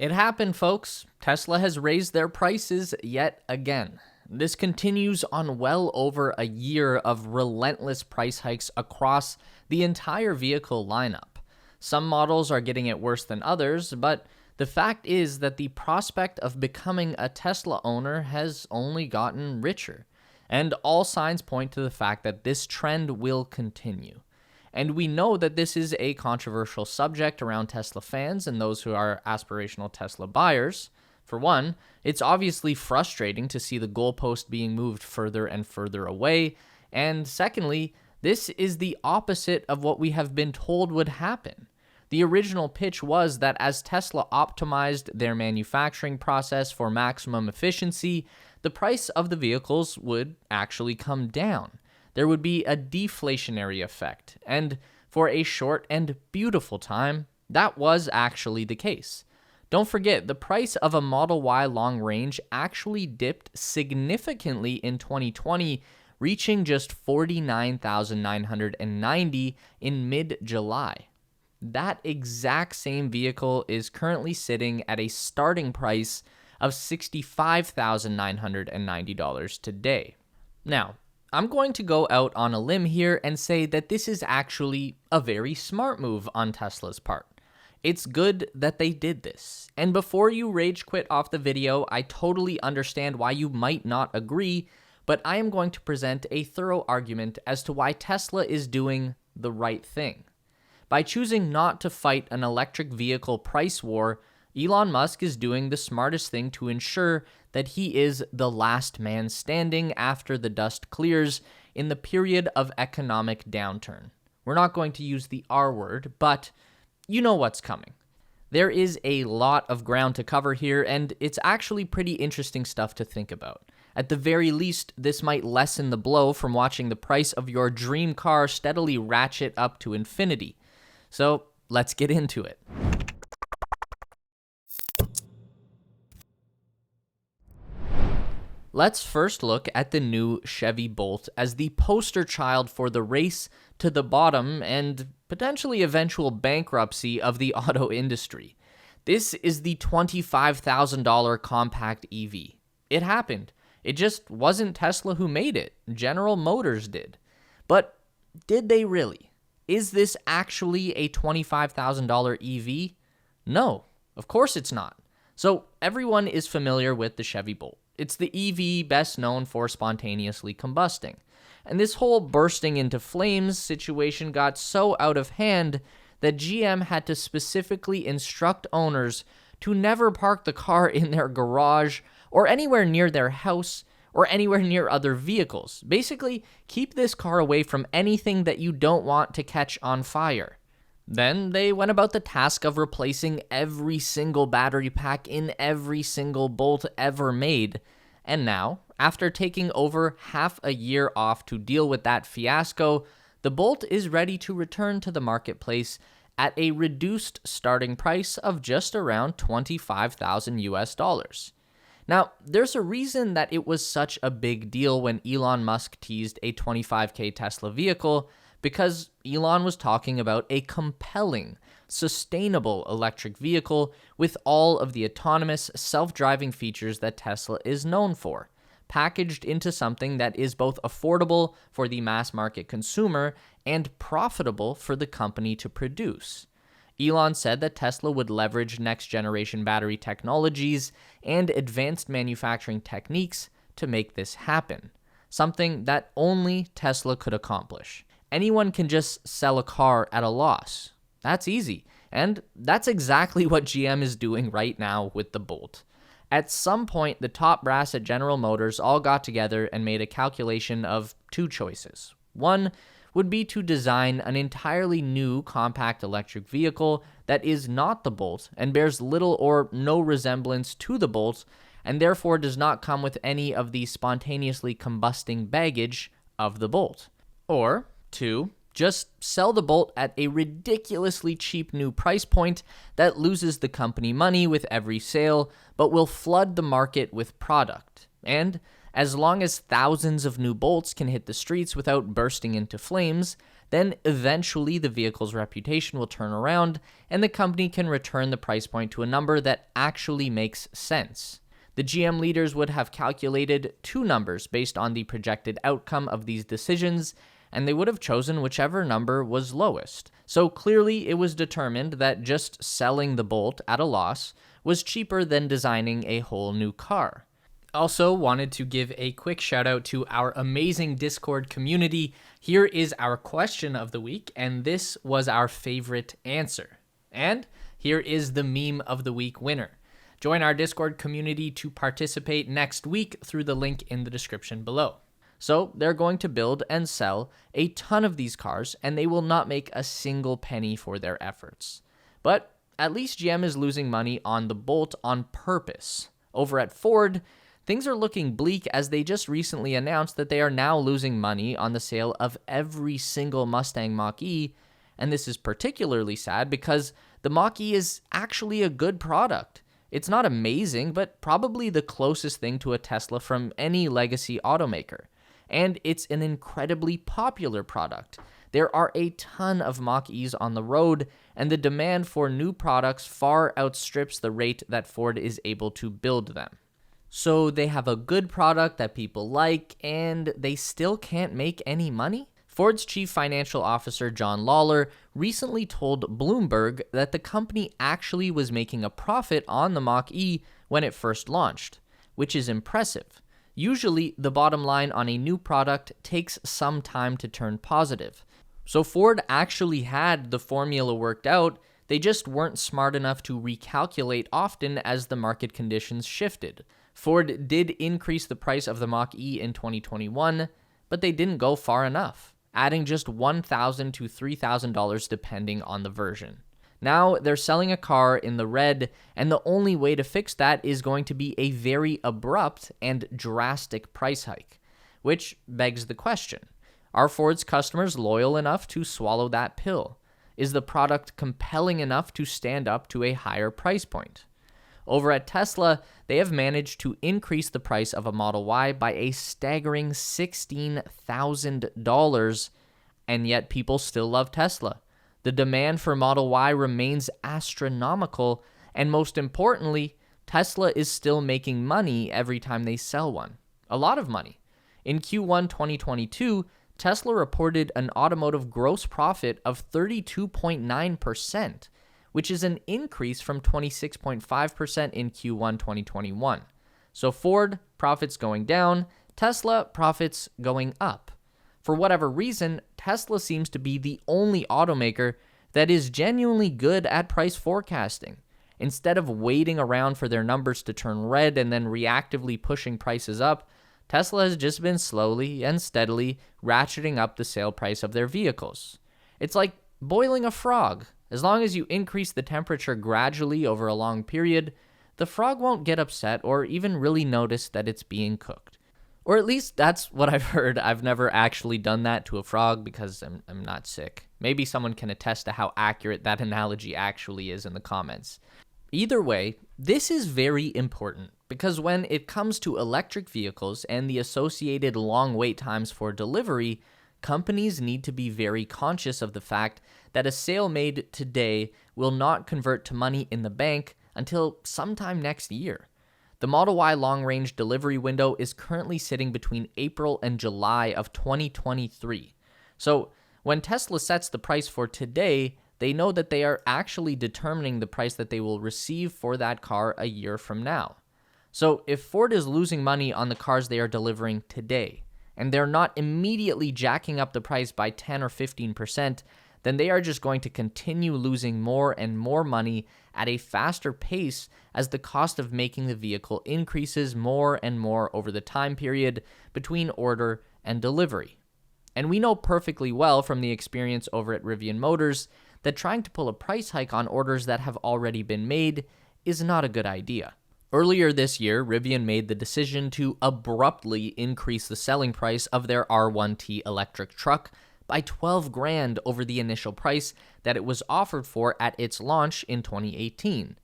It happened, folks. Tesla has raised their prices yet again. This continues on well over a year of relentless price hikes across the entire vehicle lineup. Some models are getting it worse than others, but the fact is that the prospect of becoming a Tesla owner has only gotten richer, and all signs point to the fact that this trend will continue. And we know that this is a controversial subject around Tesla fans and those who are aspirational Tesla buyers. For one, it's obviously frustrating to see the goalpost being moved further and further away. And secondly, this is the opposite of what we have been told would happen. The original pitch was that as Tesla optimized their manufacturing process for maximum efficiency, the price of the vehicles would actually come down. There would be a deflationary effect, and for a short and beautiful time, that was actually the case. Don't forget, the price of a Model Y long range actually dipped significantly in 2020, reaching just $49,990 in mid-July. That exact same vehicle is currently sitting at a starting price of $65,990 today. Now, I'm going to go out on a limb here and say that this is actually a very smart move on Tesla's part. It's good that they did this. And before you rage quit off the video, I totally understand why you might not agree, but I am going to present a thorough argument as to why Tesla is doing the right thing. By choosing not to fight an electric vehicle price war, Elon Musk is doing the smartest thing to ensure that he is the last man standing after the dust clears in the period of economic downturn. We're not going to use the R word, but you know what's coming. There is a lot of ground to cover here, and it's actually pretty interesting stuff to think about. At the very least, this might lessen the blow from watching the price of your dream car steadily ratchet up to infinity. So let's get into it. Let's first look at the new Chevy Bolt as the poster child for the race to the bottom and potentially eventual bankruptcy of the auto industry. This is the $25,000 compact EV. It happened. It just wasn't Tesla who made it. General Motors did. But did they really? Is this actually a $25,000 EV? No, of course it's not. So everyone is familiar with the Chevy Bolt. It's the EV best known for spontaneously combusting. And this whole bursting into flames situation got so out of hand that GM had to specifically instruct owners to never park the car in their garage or anywhere near their house or anywhere near other vehicles. Basically, keep this car away from anything that you don't want to catch on fire. Then they went about the task of replacing every single battery pack in every single Bolt ever made. And now, after taking over half a year off to deal with that fiasco, the Bolt is ready to return to the marketplace at a reduced starting price of just around $25,000 US. Now, there's a reason that it was such a big deal when Elon Musk teased a $25K Tesla vehicle, because Elon was talking about a compelling, sustainable electric vehicle with all of the autonomous, self-driving features that Tesla is known for, packaged into something that is both affordable for the mass market consumer and profitable for the company to produce. Elon said that Tesla would leverage next-generation battery technologies and advanced manufacturing techniques to make this happen, something that only Tesla could accomplish. Anyone can just sell a car at a loss. That's easy. And that's exactly what GM is doing right now with the Bolt. At some point, the top brass at General Motors all got together and made a calculation of two choices. One would be to design an entirely new compact electric vehicle that is not the Bolt and bears little or no resemblance to the Bolt, and therefore does not come with any of the spontaneously combusting baggage of the Bolt. Or two, just sell the Bolt at a ridiculously cheap new price point that loses the company money with every sale, but will flood the market with product. And as long as thousands of new Bolts can hit the streets without bursting into flames, then eventually the vehicle's reputation will turn around and the company can return the price point to a number that actually makes sense. The GM leaders would have calculated two numbers based on the projected outcome of these decisions, and they would have chosen whichever number was lowest. So clearly it was determined that just selling the Bolt at a loss was cheaper than designing a whole new car. Also wanted to give a quick shout out to our amazing Discord community. Here is our question of the week, and this was our favorite answer. And here is the meme of the week winner. Join our Discord community to participate next week through the link in the description below. So they're going to build and sell a ton of these cars, and they will not make a single penny for their efforts. But at least GM is losing money on the Bolt on purpose. Over at Ford, things are looking bleak as they just recently announced that they are now losing money on the sale of every single Mustang Mach-E, and this is particularly sad because the Mach-E is actually a good product. It's not amazing, but probably the closest thing to a Tesla from any legacy automaker. And it's an incredibly popular product. There are a ton of Mach-E's on the road, and the demand for new products far outstrips the rate that Ford is able to build them. So they have a good product that people like, and they still can't make any money? Ford's chief financial officer, John Lawler, recently told Bloomberg that the company actually was making a profit on the Mach-E when it first launched, which is impressive. Usually, the bottom line on a new product takes some time to turn positive. So Ford actually had the formula worked out, they just weren't smart enough to recalculate often as the market conditions shifted. Ford did increase the price of the Mach-E in 2021, but they didn't go far enough, adding just $1,000 to $3,000 depending on the version. Now they're selling a car in the red, and the only way to fix that is going to be a very abrupt and drastic price hike, which begs the question, are Ford's customers loyal enough to swallow that pill? Is the product compelling enough to stand up to a higher price point? Over at Tesla, they have managed to increase the price of a Model Y by a staggering $16,000, and yet people still love Tesla. The demand for Model Y remains astronomical, and most importantly, Tesla is still making money every time they sell one. A lot of money. In Q1 2022, Tesla reported an automotive gross profit of 32.9%, which is an increase from 26.5% in Q1 2021. So Ford, profits going down, Tesla, profits going up. For whatever reason, Tesla seems to be the only automaker that is genuinely good at price forecasting. Instead of waiting around for their numbers to turn red and then reactively pushing prices up, Tesla has just been slowly and steadily ratcheting up the sale price of their vehicles. It's like boiling a frog. As long as you increase the temperature gradually over a long period, the frog won't get upset or even really notice that it's being cooked. Or at least that's what I've heard. I've never actually done that to a frog because I'm not sick. Maybe someone can attest to how accurate that analogy actually is in the comments. Either way, this is very important because when it comes to electric vehicles and the associated long wait times for delivery, companies need to be very conscious of the fact that a sale made today will not convert to money in the bank until sometime next year. The Model Y long-range delivery window is currently sitting between April and July of 2023. So when Tesla sets the price for today, they know that they are actually determining the price that they will receive for that car a year from now. So if Ford is losing money on the cars they are delivering today, and they're not immediately jacking up the price by 10 or 15%, then they are just going to continue losing more and more money at a faster pace as the cost of making the vehicle increases more and more over the time period between order and delivery. And we know perfectly well from the experience over at Rivian Motors that trying to pull a price hike on orders that have already been made is not a good idea. Earlier this year, Rivian made the decision to abruptly increase the selling price of their R1T electric truck by $12,000 over the initial price that it was offered for at its launch in 2018.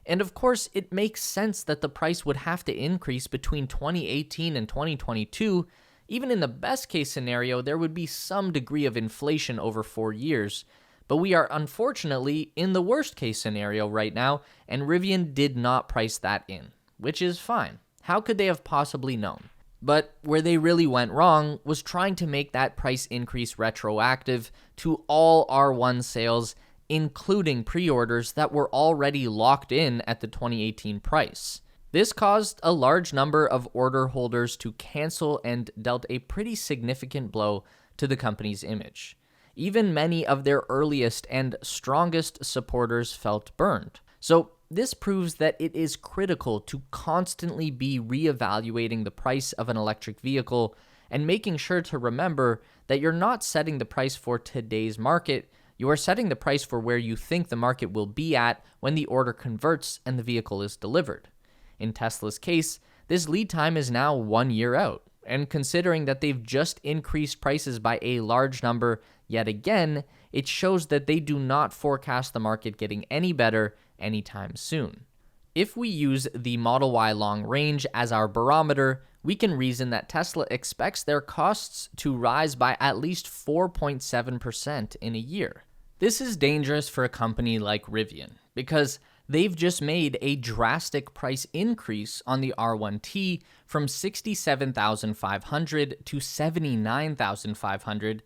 And of course, it makes sense that the price would have to increase between 2018 and 2022 Even in the best case scenario, there would be some degree of inflation over 4 years. But we are unfortunately in the worst case scenario right now, and Rivian did not price that in, which is fine. How could they have possibly known? But where they really went wrong was trying to make that price increase retroactive to all R1 sales, including pre-orders that were already locked in at the 2018 price. This caused a large number of order holders to cancel and dealt a pretty significant blow to the company's image. Even many of their earliest and strongest supporters felt burned. So this proves that it is critical to constantly be reevaluating the price of an electric vehicle and making sure to remember that you're not setting the price for today's market, you are setting the price for where you think the market will be at when the order converts and the vehicle is delivered. In Tesla's case, this lead time is now 1 year out, and considering that they've just increased prices by a large number yet again, it shows that they do not forecast the market getting any better anytime soon. If we use the Model Y long range as our barometer, we can reason that Tesla expects their costs to rise by at least 4.7% in a year. This is dangerous for a company like Rivian, because they've just made a drastic price increase on the R1T from $67,500 to $79,500,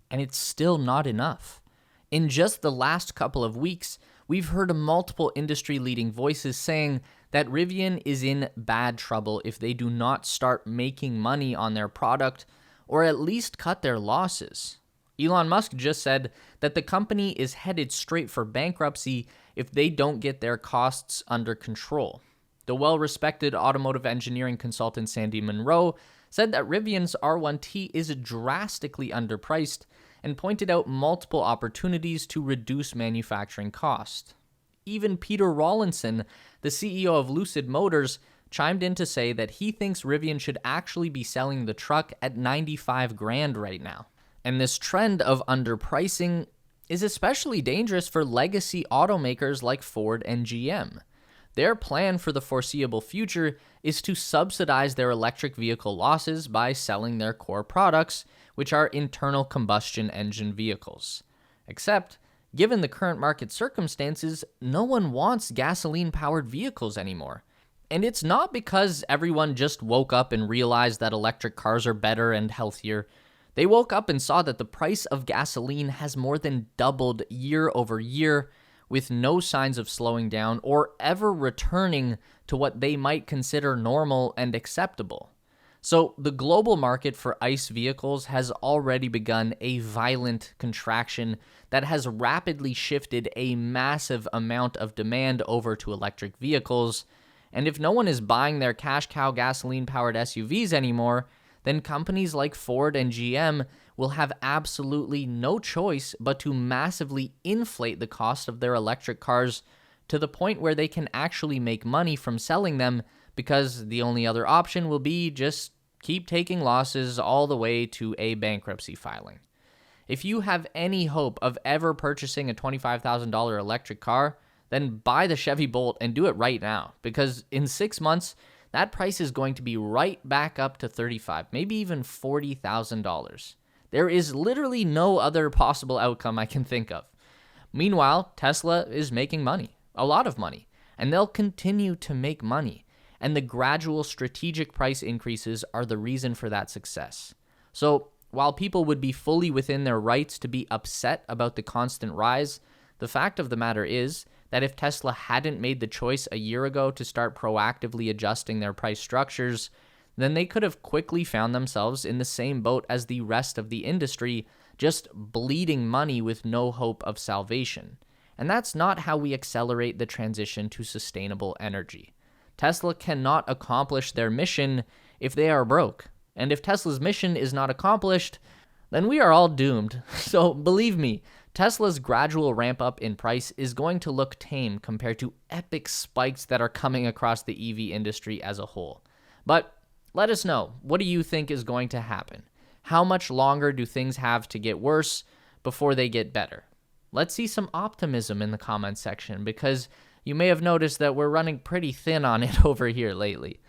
and it's still not enough. In just the last couple of weeks, we've heard multiple industry-leading voices saying that Rivian is in bad trouble if they do not start making money on their product, or at least cut their losses. Elon Musk just said that the company is headed straight for bankruptcy if they don't get their costs under control. The well-respected automotive engineering consultant Sandy Munro said that Rivian's R1T is drastically underpriced and pointed out multiple opportunities to reduce manufacturing cost. Even Peter Rawlinson, the CEO of Lucid Motors, chimed in to say that he thinks Rivian should actually be selling the truck at $95,000 right now. And this trend of underpricing is especially dangerous for legacy automakers like Ford and GM. Their plan for the foreseeable future is to subsidize their electric vehicle losses by selling their core products, which are internal combustion engine vehicles. Except, given the current market circumstances, no one wants gasoline-powered vehicles anymore. And it's not because everyone just woke up and realized that electric cars are better and healthier. They woke up and saw that the price of gasoline has more than doubled year over year, with no signs of slowing down or ever returning to what they might consider normal and acceptable. So the global market for ICE vehicles has already begun a violent contraction that has rapidly shifted a massive amount of demand over to electric vehicles. And if no one is buying their cash cow gasoline-powered SUVs anymore, then companies like Ford and GM will have absolutely no choice but to massively inflate the cost of their electric cars to the point where they can actually make money from selling them, because the only other option will be just keep taking losses all the way to a bankruptcy filing. If you have any hope of ever purchasing a $25,000 electric car, then buy the Chevy Bolt and do it right now, because in 6 months, that price is going to be right back up to $35,000, maybe even $40,000. There is literally no other possible outcome I can think of. Meanwhile, Tesla is making money, a lot of money, and they'll continue to make money. And the gradual strategic price increases are the reason for that success. So, while people would be fully within their rights to be upset about the constant rise, the fact of the matter is that if Tesla hadn't made the choice a year ago to start proactively adjusting their price structures, then they could have quickly found themselves in the same boat as the rest of the industry, just bleeding money with no hope of salvation. And that's not how we accelerate the transition to sustainable energy. Tesla cannot accomplish their mission if they are broke. And if Tesla's mission is not accomplished, then we are all doomed. So believe me, Tesla's gradual ramp up in price is going to look tame compared to epic spikes that are coming across the EV industry as a whole. But let us know, what do you think is going to happen? How much longer do things have to get worse before they get better? Let's see some optimism in the comments section, because you may have noticed that we're running pretty thin on it over here lately.